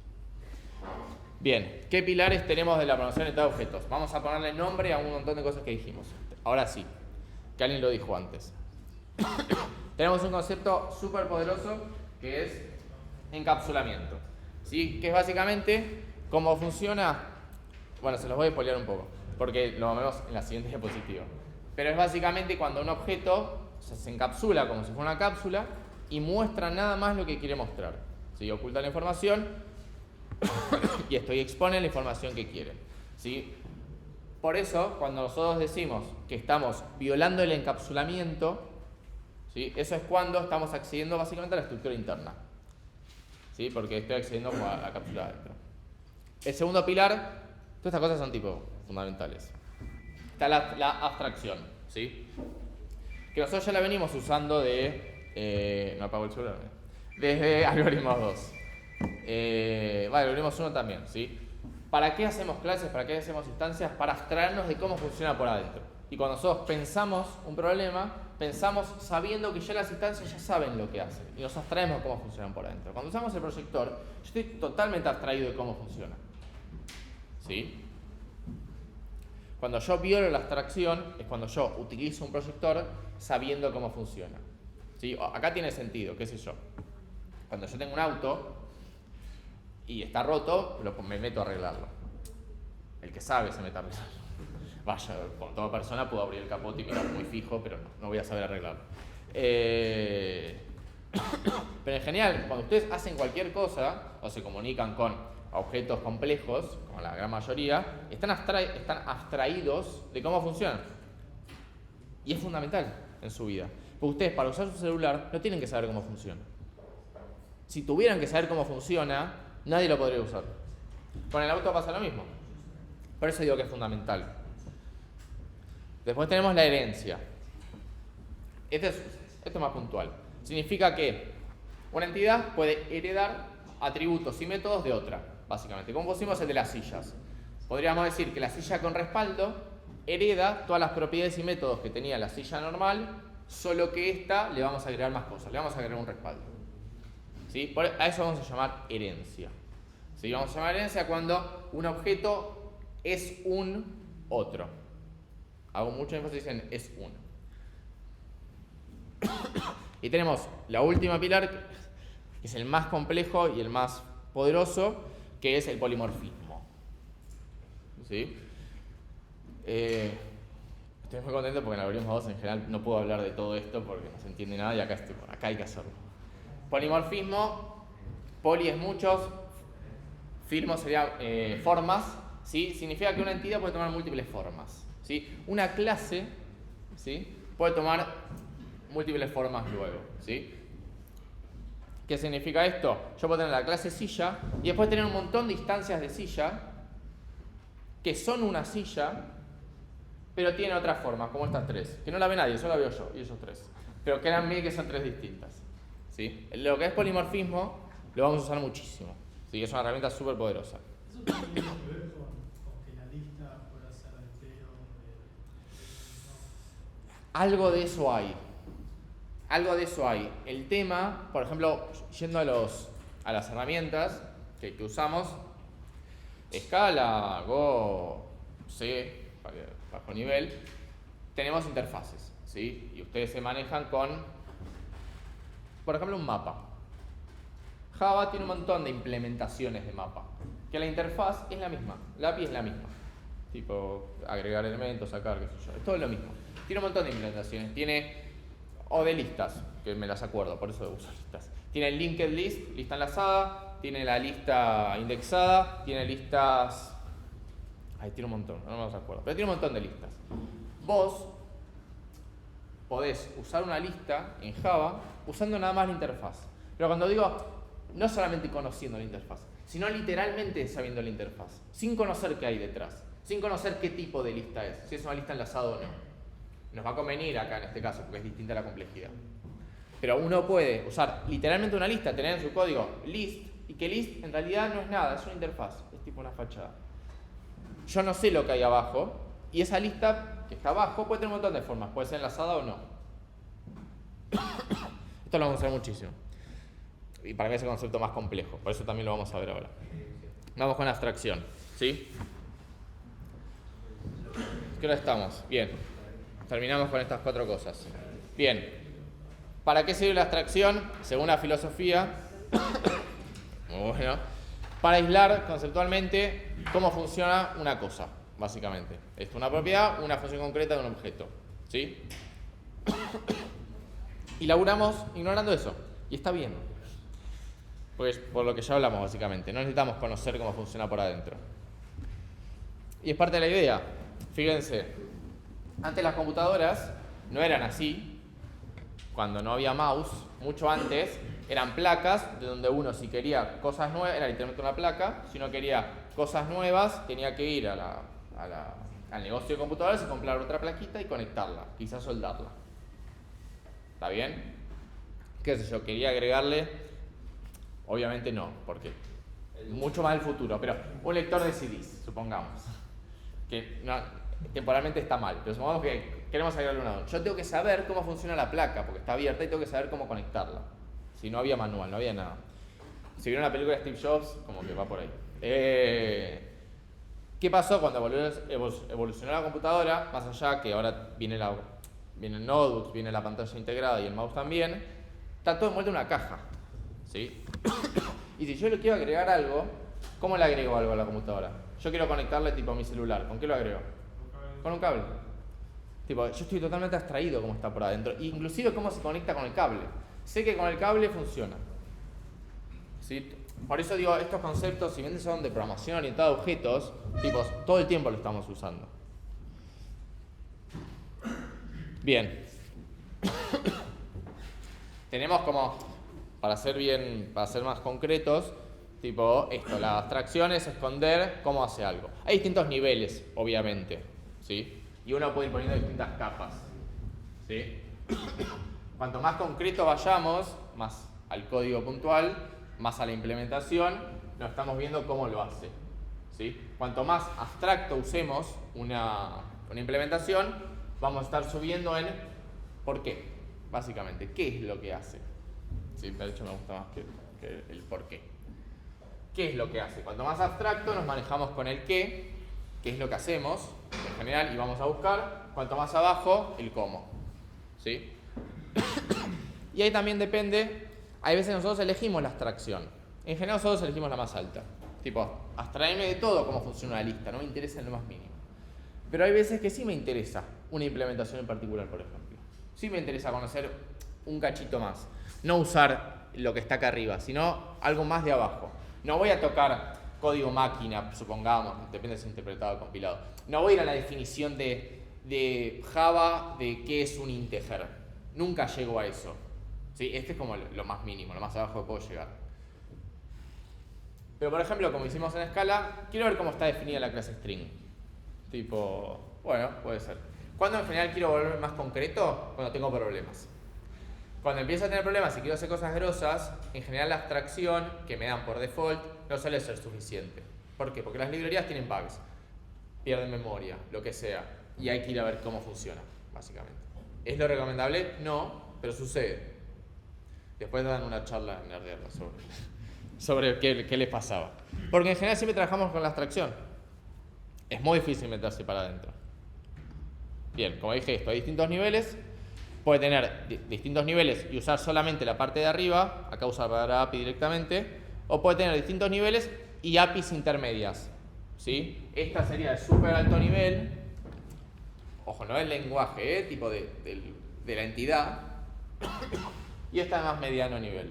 Bien, ¿qué pilares tenemos de la programación orientada a objetos? Vamos a ponerle nombre a un montón de cosas que dijimos. Ahora sí, que alguien lo dijo antes. Tenemos un concepto súper poderoso que es encapsulamiento, ¿sí? Que es básicamente cómo funciona. Bueno, se los voy a spoilear un poco, porque lo vemos en la siguiente diapositiva. Pero es básicamente cuando un objeto se encapsula como si fuera una cápsula y muestra nada más lo que quiere mostrar. ¿Sí? Oculta la información y expone la información que quiere. ¿Sí? Por eso, cuando nosotros decimos que estamos violando el encapsulamiento, ¿sí? Eso es cuando estamos accediendo básicamente a la estructura interna. ¿Sí? Porque estoy accediendo a la cápsula adentro. El segundo pilar, todas estas cosas son fundamentales. Está la abstracción, ¿sí? Que nosotros ya la venimos usando no apago el celular, desde Algoritmos 2. Algoritmos 1 también, ¿sí? ¿Para qué hacemos clases? ¿Para qué hacemos instancias? Para abstraernos de cómo funciona por adentro. Y cuando nosotros pensamos un problema, pensamos sabiendo que ya las instancias ya saben lo que hacen. Y nos abstraemos de cómo funcionan por adentro. Cuando usamos el proyector, yo estoy totalmente abstraído de cómo funciona. ¿Sí? Cuando yo violo la abstracción, es cuando yo utilizo un proyector sabiendo cómo funciona. ¿Sí? Acá tiene sentido, qué sé yo. Cuando yo tengo un auto y está roto, me meto a arreglarlo. El que sabe se mete a arreglarlo. Vaya, como toda persona puedo abrir el capote y mirar muy fijo, pero no voy a saber arreglarlo. Pero en general, cuando ustedes hacen cualquier cosa o se comunican con objetos complejos, como la gran mayoría, están abstraídos de cómo funcionan. Y es fundamental en su vida. Porque ustedes, para usar su celular, no tienen que saber cómo funciona. Si tuvieran que saber cómo funciona, nadie lo podría usar. Con el auto pasa lo mismo. Por eso digo que es fundamental. Después tenemos la herencia. Esto es más puntual. Significa que una entidad puede heredar atributos y métodos de otra, básicamente. Como pusimos el de las sillas. Podríamos decir que la silla con respaldo hereda todas las propiedades y métodos que tenía la silla normal, solo que esta le vamos a agregar más cosas, le vamos a agregar un respaldo. ¿Sí? A eso vamos a llamar herencia. ¿Sí? Vamos a llamar herencia cuando un objeto es un otro. Hago mucho énfasis en es uno. Y tenemos la última pilar, que es el más complejo y el más poderoso, que es el polimorfismo. ¿Sí? Estoy muy contento porque en Algoritmos 2 en general no puedo hablar de todo esto porque no se entiende nada y acá hay que hacerlo. Polimorfismo, poli es muchos, firmo sería formas, ¿sí? Significa que una entidad puede tomar múltiples formas, ¿sí? Una clase, ¿sí? Puede tomar múltiples formas luego, ¿sí? ¿Qué significa esto? Yo puedo tener la clase silla y después tener un montón de instancias de silla que son una silla, pero tienen otras formas, como estas tres, que no la ve nadie, solo la veo yo y esos tres. Pero créanme que son tres distintas, ¿sí? Lo que es polimorfismo lo vamos a usar muchísimo, ¿sí? Es una herramienta súper poderosa. ¿Eso tiene que ver con que la lista pueda ser entero? Algo de eso hay. Algo de eso hay. El tema, por ejemplo, yendo a las herramientas que usamos, Scala, Go, C, bajo nivel, tenemos interfaces, ¿sí? Y ustedes se manejan con, por ejemplo, un mapa. Java tiene un montón de implementaciones de mapa, que la interfaz es la misma, la API es la misma. Tipo, agregar elementos, sacar, qué sé yo, es todo lo mismo. Tiene un montón de implementaciones, o de listas, que me las acuerdo, por eso uso listas. Tiene el linked list, lista enlazada, tiene la lista indexada, tiene listas... tiene un montón, no me los acuerdo, pero tiene un montón de listas. Vos podés usar una lista en Java usando nada más la interfaz. Pero cuando digo, no solamente conociendo la interfaz, sino literalmente sabiendo la interfaz, sin conocer qué hay detrás, sin conocer qué tipo de lista es, si es una lista enlazada o no. Nos va a convenir acá en este caso, porque es distinta la complejidad. Pero uno puede usar literalmente una lista, tener en su código list, y que list en realidad no es nada, es una interfaz, es tipo una fachada. Yo no sé lo que hay abajo, y esa lista que está abajo puede tener un montón de formas, puede ser enlazada o no. Esto lo vamos a ver muchísimo. Y para mí es el concepto más complejo, por eso también lo vamos a ver ahora. Vamos con abstracción, ¿sí? ¿Qué hora estamos? Bien. Terminamos con estas 4 cosas. Bien. ¿Para qué sirve la abstracción? Según la filosofía, muy bueno, para aislar conceptualmente cómo funciona una cosa, básicamente. Esto es una propiedad, una función concreta de un objeto, ¿sí? Y laburamos ignorando eso. Y está bien. Pues por lo que ya hablamos, básicamente. No necesitamos conocer cómo funciona por adentro. Y es parte de la idea. Fíjense, antes las computadoras no eran así. Cuando no había mouse, mucho antes, eran placas de donde uno, si quería cosas nuevas, era literalmente una placa. Si no quería cosas nuevas, tenía que ir al negocio de computadoras y comprar otra plaquita y conectarla, quizás soldarla. ¿Está bien? ¿Qué sé yo? Quería agregarle, obviamente no, porque mucho más del futuro, pero un lector de CDs, supongamos, que no, temporalmente está mal, pero supongamos que queremos agregarle una DOM. Yo tengo que saber cómo funciona la placa, porque está abierta, y tengo que saber cómo conectarla. Si no había manual, no había nada. Si vieron la película de Steve Jobs, como que va por ahí. ¿Qué pasó cuando evolucionó la computadora? Más allá que ahora viene el notebook, viene la pantalla integrada y el mouse también, está todo envuelto en una caja, ¿sí? Y si yo le quiero agregar algo, ¿cómo le agrego algo a la computadora? Yo quiero conectarle tipo a mi celular, ¿con qué lo agrego? Con un cable. Tipo, yo estoy totalmente abstraído cómo está por adentro, inclusive cómo se conecta con el cable. sé que con el cable funciona. ¿Sí? Por eso digo, estos conceptos, si bien son de programación orientada a objetos, tipos, todo el tiempo lo estamos usando. Bien. Tenemos como, para ser más concretos, tipo esto, la abstracción es esconder cómo hace algo. Hay distintos niveles, obviamente, ¿sí? Y uno puede ir poniendo distintas capas, ¿sí? Cuanto más concreto vayamos, más al código puntual, más a la implementación, nos estamos viendo cómo lo hace, ¿sí? Cuanto más abstracto usemos una implementación, vamos a estar subiendo en ¿por qué? Básicamente, ¿qué es lo que hace? Sí, de hecho me gusta más que el por qué. ¿Qué es lo que hace? Cuanto más abstracto nos manejamos con el qué es lo que hacemos en general y vamos a buscar. Cuanto más abajo, el cómo, ¿sí? Y ahí también depende, hay veces nosotros elegimos la abstracción. En general nosotros elegimos la más alta. Tipo, abstraerme de todo cómo funciona la lista, no me interesa en lo más mínimo. Pero hay veces que sí me interesa una implementación en particular, por ejemplo. Sí me interesa conocer un cachito más. No usar lo que está acá arriba, sino algo más de abajo. No voy a tocar código máquina, supongamos, depende si es interpretado o compilado. No voy a ir a la definición de Java de qué es un integer. Nunca llego a eso. ¿Sí? Este es como lo más mínimo, lo más abajo que puedo llegar. Pero por ejemplo, como hicimos en Scala, quiero ver cómo está definida la clase string. Tipo, bueno, puede ser. ¿Cuándo en general quiero volverme más concreto? Cuando tengo problemas. Cuando empiezo a tener problemas y quiero hacer cosas grosas, en general la abstracción que me dan por default no suele ser suficiente. ¿Por qué? Porque las librerías tienen bugs, pierden memoria, lo que sea, y hay que ir a ver cómo funciona, básicamente. ¿Es lo recomendable? No, pero sucede. Después dan una charla en Nerdearla sobre qué les pasaba. Porque en general siempre trabajamos con la abstracción. Es muy difícil meterse para adentro. Bien, como dije esto, hay distintos niveles. Puede tener distintos niveles y usar solamente la parte de arriba, acá usar para API directamente, o puede tener distintos niveles y APIs intermedias, ¿sí? Esta sería de súper alto nivel, ojo, no el lenguaje, tipo de la entidad, y esta de más mediano nivel.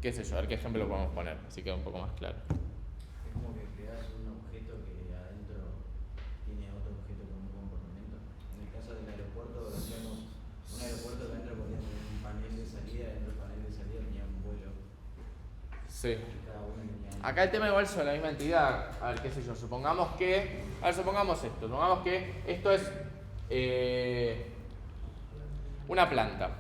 Qué sé yo, a ver qué ejemplo podemos poner, así queda un poco más claro. Es como que creas un objeto que adentro tiene otro objeto con un comportamiento. En el caso del aeropuerto, hacíamos un aeropuerto que adentro podía tener un panel de salida, dentro del panel de salida tenía un vuelo. Sí. Y cada uno tenía Acá el tema igual sobre la misma entidad, a ver qué sé yo, supongamos que esto es una planta.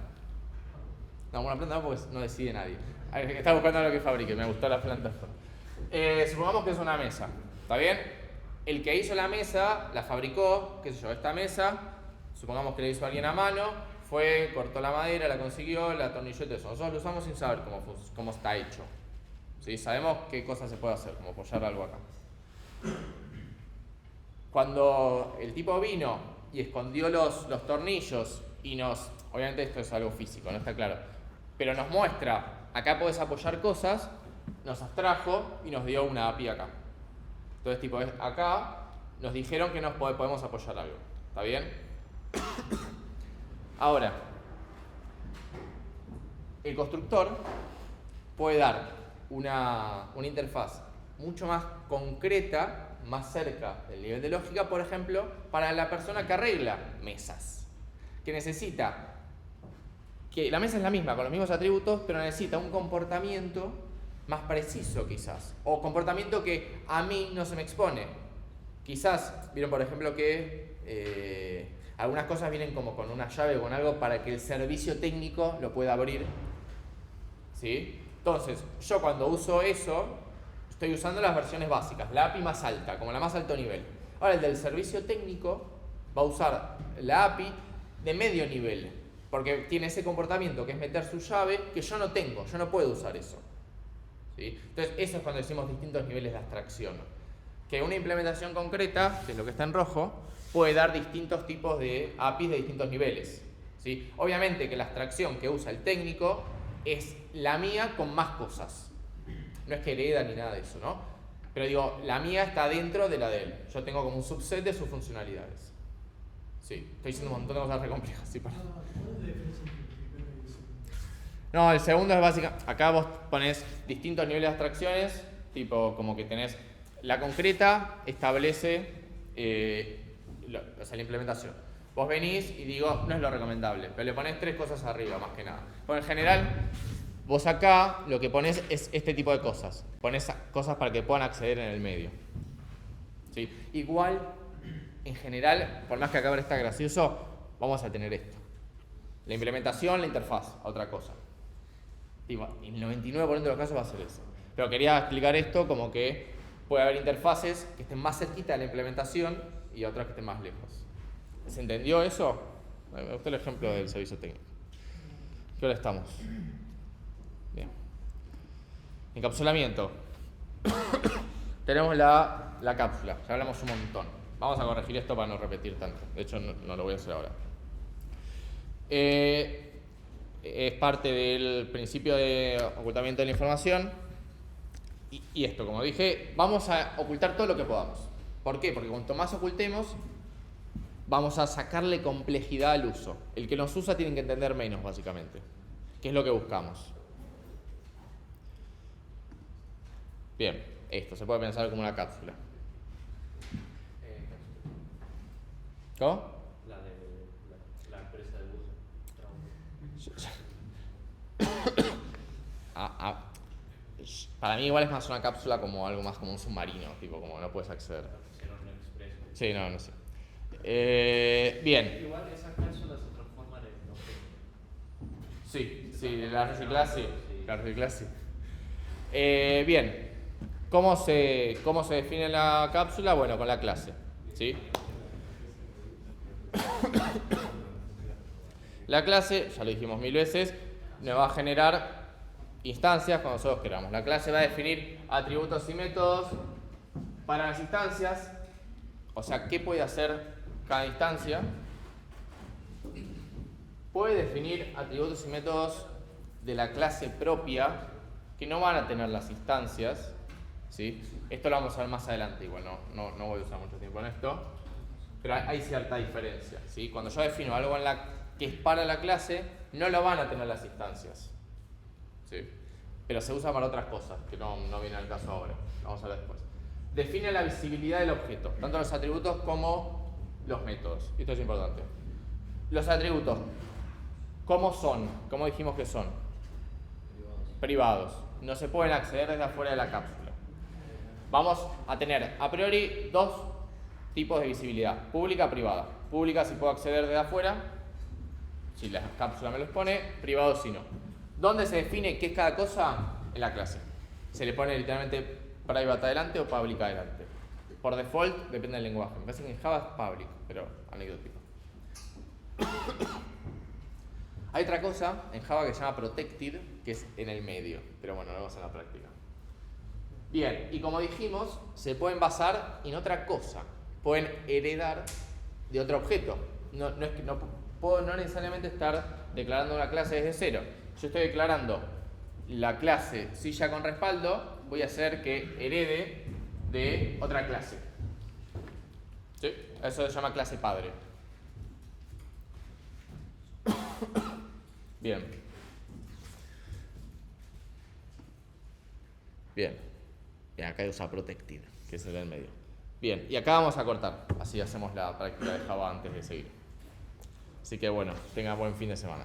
No, una planta no, porque no decide nadie. Estaba buscando lo que fabrique, me gustó las plantas. Supongamos que es una mesa, ¿está bien? El que hizo la mesa, la fabricó, qué sé yo, esta mesa, supongamos que la hizo alguien a mano, fue, cortó la madera, la consiguió, la atornilló y todo eso. Nosotros lo usamos sin saber cómo está hecho. ¿Sí? Sabemos qué cosas se puede hacer, como apoyar algo acá. Cuando el tipo vino y escondió los tornillos y obviamente esto es algo físico, no está claro, pero nos muestra, acá podés apoyar cosas, nos abstrajo y nos dio una API acá. Entonces, tipo, acá nos dijeron que nos podemos apoyar algo. ¿Está bien? Ahora, el constructor puede dar una interfaz mucho más concreta, más cerca del nivel de lógica, por ejemplo, para la persona que arregla mesas, que necesita que la mesa es la misma, con los mismos atributos, pero necesita un comportamiento más preciso quizás, o comportamiento que a mí no se me expone. Quizás, vieron por ejemplo que algunas cosas vienen como con una llave o con algo para que el servicio técnico lo pueda abrir, ¿sí? Entonces, yo cuando uso eso, estoy usando las versiones básicas, la API más alta, como la más alto nivel. Ahora el del servicio técnico va a usar la API de medio nivel, porque tiene ese comportamiento que es meter su llave que yo no tengo, yo no puedo usar eso. ¿Sí? Entonces eso es cuando decimos distintos niveles de abstracción. Que una implementación concreta, que es lo que está en rojo, puede dar distintos tipos de APIs de distintos niveles. ¿Sí? Obviamente que la abstracción que usa el técnico es la mía con más cosas. No es que hereda ni nada de eso, ¿no? Pero digo, la mía está dentro de la de él. Yo tengo como un subset de sus funcionalidades. Sí, estoy diciendo un montón de cosas re complejas. ¿Sí? ¿Cuál es la diferencia entre el primero y el segundo? No, el segundo es básicamente, acá vos ponés distintos niveles de abstracciones, tipo como que tenés la concreta, establece o sea, la implementación. Vos venís y digo, no es lo recomendable, pero le ponés 3 cosas arriba más que nada. Pero en general, vos acá lo que ponés es este tipo de cosas. Ponés cosas para que puedan acceder en el medio. ¿Sí? Igual, en general, por más que acá está gracioso, vamos a tener esto. La implementación, la interfaz, otra cosa. Digo, el 99% de los casos va a ser eso. Pero quería explicar esto como que puede haber interfaces que estén más cerquita de la implementación y otras que estén más lejos. ¿Se entendió eso? Me gustó el ejemplo del servicio técnico. ¿Qué hora estamos? Bien. Encapsulamiento. Tenemos la cápsula. Ya hablamos un montón. Vamos a corregir esto para no repetir tanto. De hecho, no lo voy a hacer ahora. Es parte del principio de ocultamiento de la información. Y esto, como dije, vamos a ocultar todo lo que podamos. ¿Por qué? Porque cuanto más ocultemos, vamos a sacarle complejidad al uso. El que nos usa tiene que entender menos, básicamente. ¿Qué es lo que buscamos? Bien, esto se puede pensar como una cápsula. ¿Cómo? La empresa de buzo. Para mí igual es más una cápsula como algo más como un submarino, tipo como no puedes acceder. Sí, no sé. Bien. Igual esas cápsulas se transforman en objetos. Sí, la reciclás, sí. La reciclás, sí. Bien. ¿Cómo se define la cápsula? Bueno, con la clase. ¿Sí? La clase, ya lo dijimos 1000 veces, nos va a generar instancias cuando nosotros queramos. La clase va a definir atributos y métodos para las instancias. O sea, ¿qué puede hacer cada instancia? Puede definir atributos y métodos de la clase propia que no van a tener las instancias. ¿Sí? Esto lo vamos a ver más adelante, igual no voy a usar mucho tiempo en esto. Pero hay cierta diferencia. ¿Sí? Cuando yo defino algo que es para la clase, no lo van a tener las instancias. ¿Sí? Pero se usa para otras cosas, que no viene al caso ahora. Vamos a ver después. Define la visibilidad del objeto, tanto los atributos como los métodos. Esto es importante. Los atributos, ¿cómo son? ¿Cómo dijimos que son? Privados. No se pueden acceder desde afuera de la cápsula. Vamos a tener a priori 2 tipos de visibilidad, pública y privada. Pública si puedo acceder desde afuera, si la cápsula me los pone, privado si no. ¿Dónde se define qué es cada cosa? En la clase. Se le pone literalmente private adelante o public adelante. Por default depende del lenguaje. Me parece que en Java es public, pero anecdótico. Hay otra cosa en Java que se llama protected, que es en el medio, pero bueno, lo vemos en la práctica. Bien, y como dijimos, se pueden basar en otra cosa. Pueden heredar de otro objeto. No puedo no necesariamente estar declarando una clase desde cero. Yo estoy declarando la clase silla con respaldo, voy a hacer que herede de otra clase. ¿Sí? Eso se llama clase padre. Bien. Acá hay usa protected, que es el del medio. Bien, y acá vamos a cortar. Así hacemos la práctica de Java antes de seguir. Así que bueno, tengan buen fin de semana.